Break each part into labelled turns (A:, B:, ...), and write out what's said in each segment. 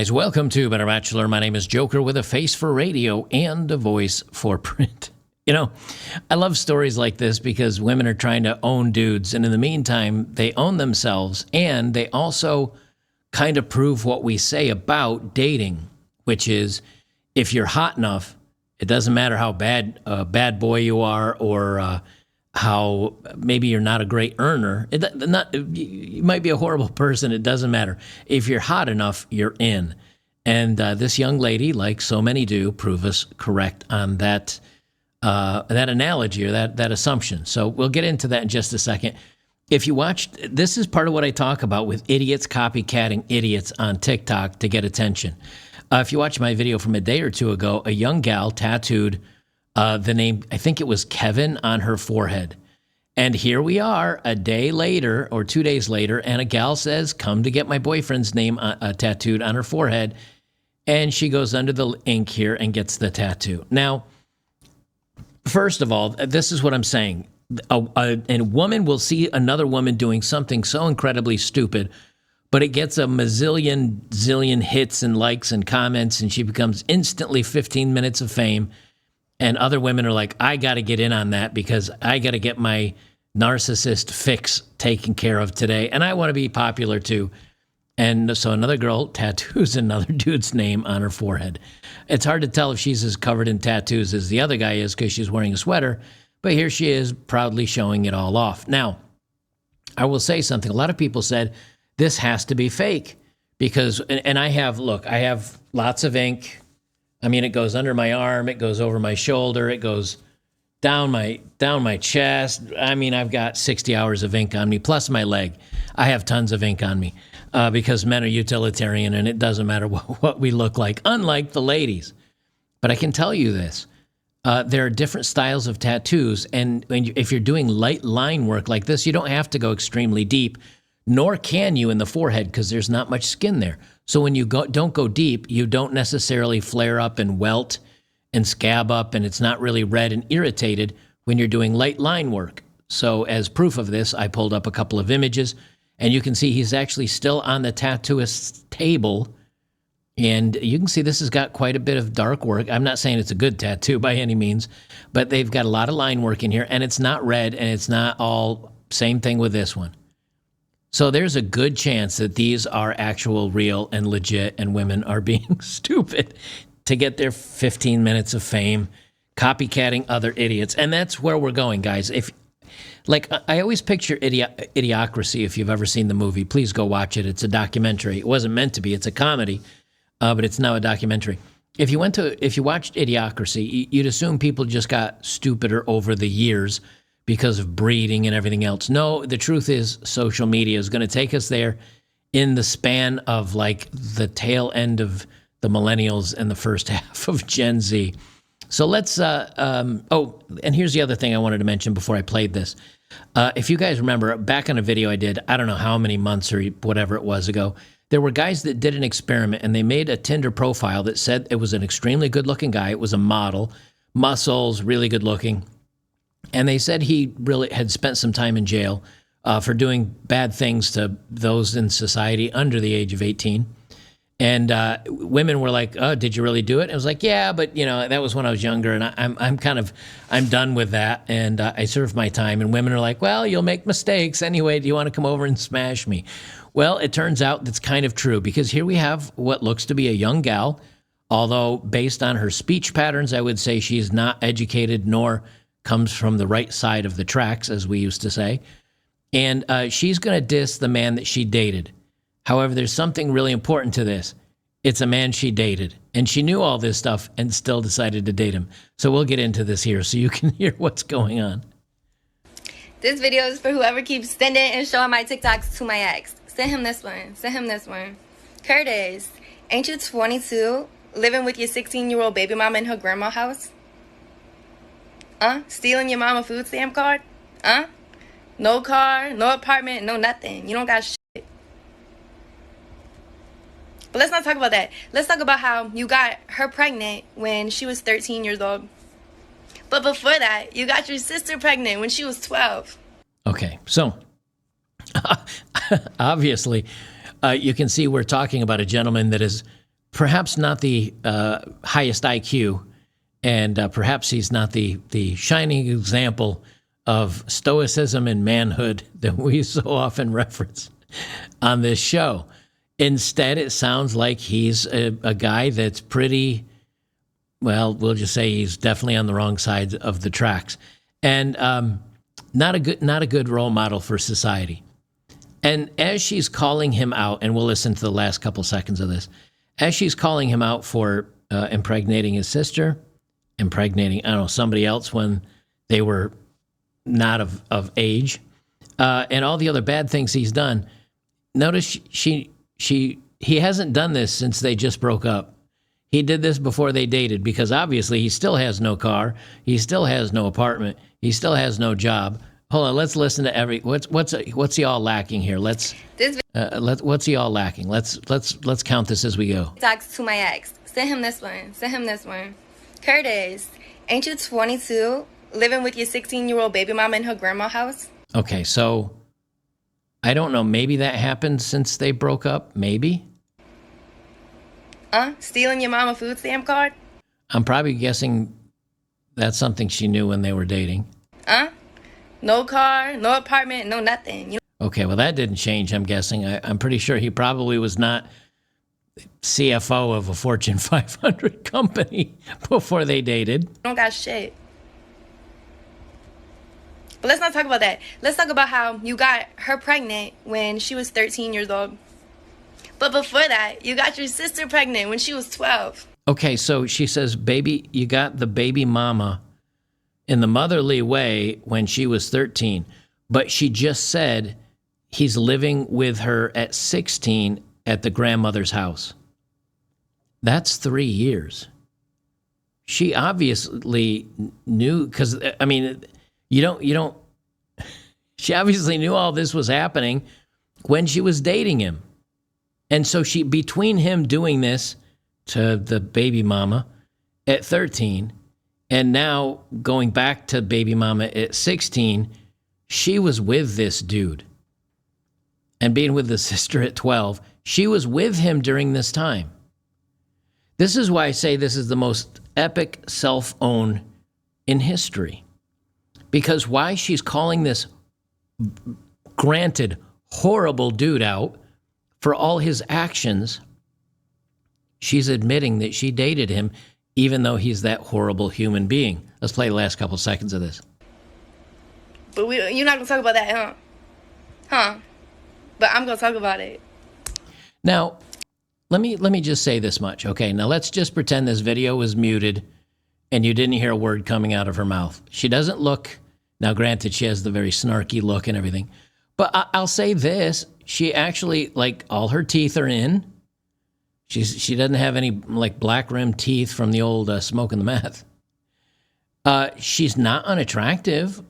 A: guys, welcome to Better Bachelor. My name is Joker with a face for radio and a voice for print. You know, I love stories like this because women are trying to own dudes, and in the meantime, they own themselves, and they also kind of prove what we say about dating, which is if you're hot enough, it doesn't matter how bad boy you are or how maybe you're not a great earner. You might be a horrible person. It doesn't matter. If you're hot enough, you're in. And this young lady, like so many do, prove us correct on that analogy or that assumption. So we'll get into that in just a second. If you watched, this is part of what I talk about with idiots copycatting idiots on TikTok to get attention. If you watch my video from a day or two ago, a young gal tattooed the name, I think it was Kevin, on her forehead. And here we are a day later or 2 days later, and a gal says, come to get my boyfriend's name tattooed on her forehead. And she goes under the ink here and gets the tattoo. Now, first of all, this is what I'm saying. A woman will see another woman doing something so incredibly stupid, but it gets a zillion hits and likes and comments, and she becomes instantly 15 minutes of fame. And other women are like, I got to get in on that because I got to get my narcissist fix taken care of today. And I want to be popular too. And so another girl tattoos another dude's name on her forehead. It's hard to tell if she's as covered in tattoos as the other guy is because she's wearing a sweater. But here she is proudly showing it all off. Now, I will say something. A lot of people said this has to be fake because, and I have lots of ink. I mean, it goes under my arm, it goes over my shoulder, it goes down my chest. I mean, I've got 60 hours of ink on me, plus my leg. I have tons of ink on me because men are utilitarian and it doesn't matter what we look like, unlike the ladies. But I can tell you this. There are different styles of tattoos, and if you're doing light line work like this, you don't have to go extremely deep, nor can you in the forehead because there's not much skin there. So when you don't go deep, you don't necessarily flare up and welt and scab up, and it's not really red and irritated when you're doing light line work. So as proof of this, I pulled up a couple of images, and you can see he's actually still on the tattooist's table, and you can see this has got quite a bit of dark work. I'm not saying it's a good tattoo by any means, but they've got a lot of line work in here, and it's not red, and it's not all same thing with this one. So there's a good chance that these are actual, real, and legit, and women are being stupid to get their 15 minutes of fame, copycatting other idiots. And that's where we're going, guys. I always picture Idiocracy, if you've ever seen the movie. Please go watch it. It's a documentary. It wasn't meant to be. It's a comedy, but it's now a documentary. If you watched Idiocracy, you'd assume people just got stupider over the years because of breeding and everything else. No, the truth is social media is going to take us there in the span of like the tail end of the millennials and the first half of Gen Z. So let's, and here's the other thing I wanted to mention before I played this. If you guys remember, back on a video I did, I don't know how many months or whatever it was ago, there were guys that did an experiment and they made a Tinder profile that said it was an extremely good-looking guy. It was a model, muscles, really good looking. And they said he really had spent some time in jail for doing bad things to those in society under the age of 18. And women were like, "Oh, did you really do it?" And I was like, "Yeah, but that was when I was younger, and I'm done with that, and I served my time." And women are like, "Well, you'll make mistakes anyway. Do you want to come over and smash me?" Well, it turns out that's kind of true because here we have what looks to be a young gal, although based on her speech patterns, I would say she's not educated nor comes from the right side of the tracks, as we used to say. And she's going to diss the man that she dated. However, there's something really important to this. It's a man she dated. And she knew all this stuff and still decided to date him. So we'll get into this here so you can hear what's going on.
B: This video is for whoever keeps sending and showing my TikToks to my ex. Send him this one. Send him this one. Curtis, ain't you 22 living with your 16-year-old baby mama in her grandma's house? Stealing your mama food stamp card? No car, no apartment, no nothing. You don't got shit. But let's not talk about that. Let's talk about how you got her pregnant when she was 13 years old. But before that, you got your sister pregnant when she was 12.
A: Okay, so obviously, you can see we're talking about a gentleman that is perhaps not the highest IQ, and perhaps he's not the shining example of stoicism and manhood that we so often reference on this show. Instead, it sounds like he's a guy that's pretty, well, we'll just say he's definitely on the wrong side of the tracks, and not a good role model for society. And as she's calling him out, and we'll listen to the last couple seconds of this, as she's calling him out for impregnating his sister, impregnating, I don't know, somebody else when they were not of age, and all the other bad things he's done, notice he hasn't done this since they just broke up. He did this before they dated because obviously he still has no car, he still has no apartment, he still has no job. Hold on, let's listen to what's he all lacking here. What's he all lacking? Let's count this as we go.
B: Talks to my ex. Send him this one. Send him this one. Curtis, ain't you 22, living with your 16-year-old baby mama in her grandma's house?
A: Okay, so I don't know. Maybe that happened since they broke up. Maybe.
B: Stealing your mama food stamp card?
A: I'm probably guessing that's something she knew when they were dating.
B: No car, no apartment, no nothing.
A: Okay, well, that didn't change, I'm guessing. I'm pretty sure he probably was not CFO of a Fortune 500 company before they dated.
B: Don't got shit. But let's not talk about that. Let's talk about how you got her pregnant when she was 13 years old. But before that, you got your sister pregnant when she was 12.
A: Okay, so she says, baby, you got the baby mama in the motherly way when she was 13. But she just said he's living with her at 16 at the grandmother's house. That's 3 years. She obviously knew, because, I mean, you don't, she obviously knew all this was happening when she was dating him. And so between him doing this to the baby mama at 13 and now going back to baby mama at 16, she was with this dude. And being with the sister at 12, she was with him during this time. This is why I say this is the most epic self-own in history. Because why she's calling this, granted, horrible dude out for all his actions, she's admitting that she dated him even though he's that horrible human being. Let's play the last couple seconds of this.
B: But you're not going to talk about that, huh? But I'm going to talk about it.
A: Now, let me just say this much, okay? Now, let's just pretend this video was muted and you didn't hear a word coming out of her mouth. She doesn't look, now granted, she has the very snarky look and everything, but I'll say this, she actually, like, all her teeth are in. She doesn't have any, like, black rimmed teeth from the old smoking the meth. She's not unattractive.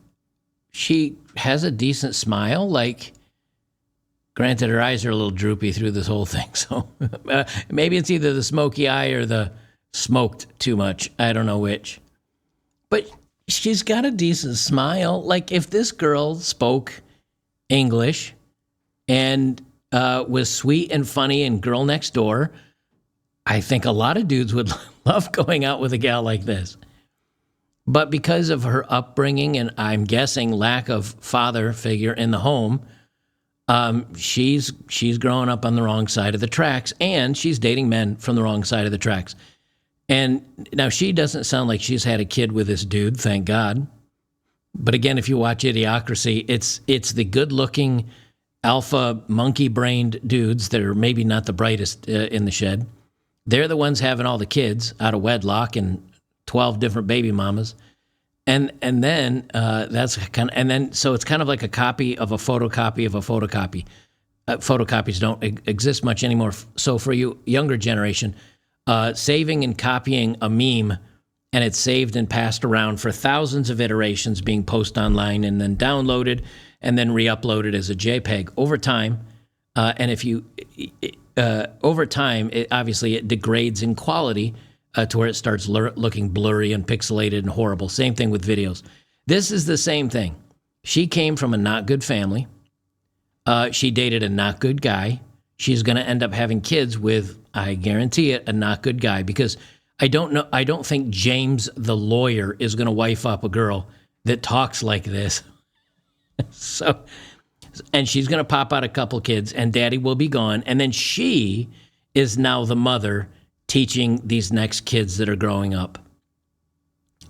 A: She has a decent smile, like, granted, her eyes are a little droopy through this whole thing, so maybe it's either the smoky eye or the smoked too much. I don't know which. But she's got a decent smile. Like, if this girl spoke English and was sweet and funny and girl next door, I think a lot of dudes would love going out with a gal like this. But because of her upbringing and I'm guessing lack of father figure in the home, she's growing up on the wrong side of the tracks, and she's dating men from the wrong side of the tracks. And now she doesn't sound like she's had a kid with this dude, thank God. But again, if you watch Idiocracy, it's the good-looking alpha monkey-brained dudes that are maybe not the brightest in the shed. They're the ones having all the kids out of wedlock and 12 different baby mamas. And then that's kind of, and then so it's kind of like a copy of a photocopy of a photocopy. Photocopies don't exist much anymore. So for you younger generation, saving and copying a meme, and it's saved and passed around for thousands of iterations, being posted online and then downloaded and then re-uploaded as a JPEG over time. And if you over time, obviously it degrades in quality. To where it starts looking blurry and pixelated and horrible. Same thing with videos. This is the same thing. She came from a not good family. She dated a not good guy. she's going to end up having kids with, I guarantee it, a not good guy, because I don't think James the lawyer is going to wife up a girl that talks like this. So, and she's going to pop out a couple kids, and daddy will be gone. And then she is now the mother teaching these next kids that are growing up.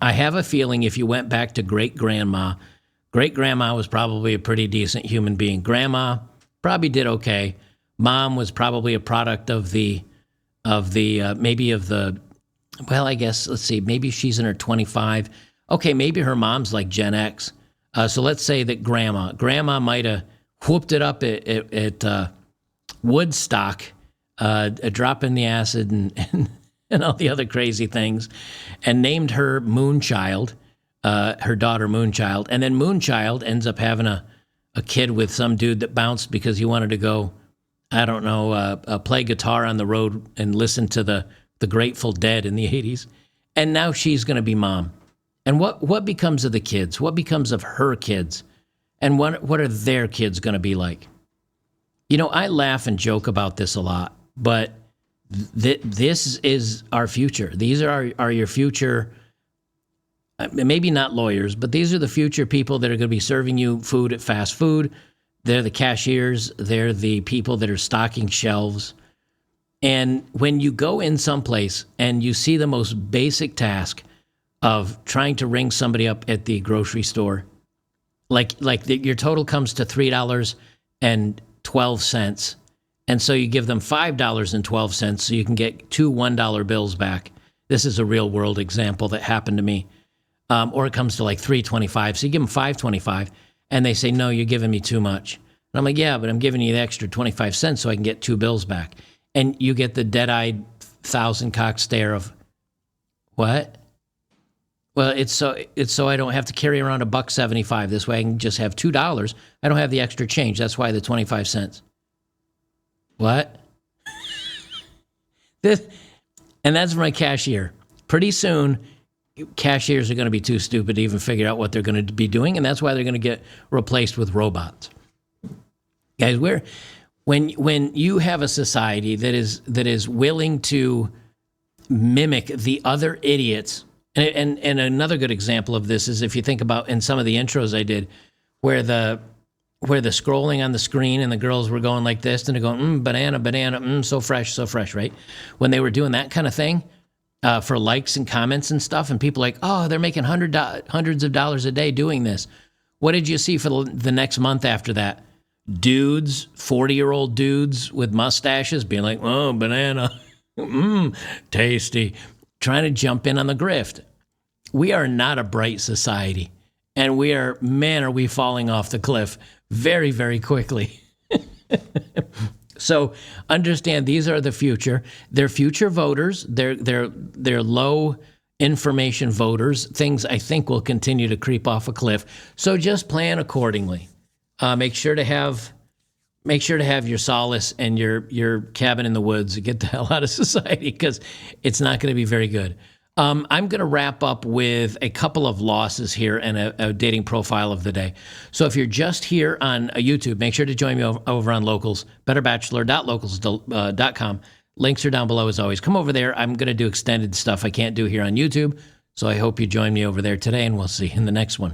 A: I have a feeling if you went back to great-grandma was probably a pretty decent human being. Grandma probably did okay. Mom was probably a product of the well, I guess, let's see, maybe she's in her 25. Okay, maybe her mom's like Gen X. So let's say that grandma might have whooped it up at Woodstock, dropping the acid and all the other crazy things, and named her Moonchild, her daughter Moonchild. And then Moonchild ends up having a kid with some dude that bounced because he wanted to go, I don't know, play guitar on the road and listen to the Grateful Dead in the 80s. And now she's going to be mom. And what becomes of the kids? What becomes of her kids? And what are their kids going to be like? You know, I laugh and joke about this a lot, but this is our future. These are your future, maybe not lawyers, but these are the future people that are going to be serving you food at fast food. They're the cashiers. They're the people that are stocking shelves. And when you go in someplace and you see the most basic task of trying to ring somebody up at the grocery store, your total comes to $3.12, and so you give them $5.12 so you can get two $1 bills back. This is a real world example that happened to me. Or it comes to like $3.25, so you give them $5.25, and they say, no, you're giving me too much. And I'm like, yeah, but I'm giving you the extra 25 cents so I can get two bills back. And you get the dead-eyed, thousand-cock stare of, what? Well, it's so I don't have to carry around $1.75. This way I can just have $2. I don't have the extra change. That's why the 25 cents. What? And that's for my cashier. Pretty soon, cashiers are going to be too stupid to even figure out what they're going to be doing, and that's why they're going to get replaced with robots. Guys, when you have a society that is willing to mimic the other idiots, and another good example of this is if you think about in some of the intros I did, where the scrolling on the screen and the girls were going like this and they're going, banana, so fresh, right? When they were doing that kind of thing for likes and comments and stuff, and people like, oh, they're making hundreds of dollars a day doing this. What did you see for the next month after that? Dudes, 40-year-old dudes with mustaches being like, oh, banana, tasty, trying to jump in on the grift. We are not a bright society, and are we falling off the cliff very, very quickly. So understand these are the future. They're future voters. They're low information voters. Things I think will continue to creep off a cliff. So just plan accordingly. Make sure to have your solace and your cabin in the woods. Get the hell out of society because it's not going to be very good. I'm going to wrap up with a couple of losses here and a dating profile of the day. So if you're just here on YouTube, make sure to join me over on Locals, betterbachelor.locals.com. Links are down below as always. Come over there. I'm going to do extended stuff I can't do here on YouTube. So I hope you join me over there today, and we'll see you in the next one.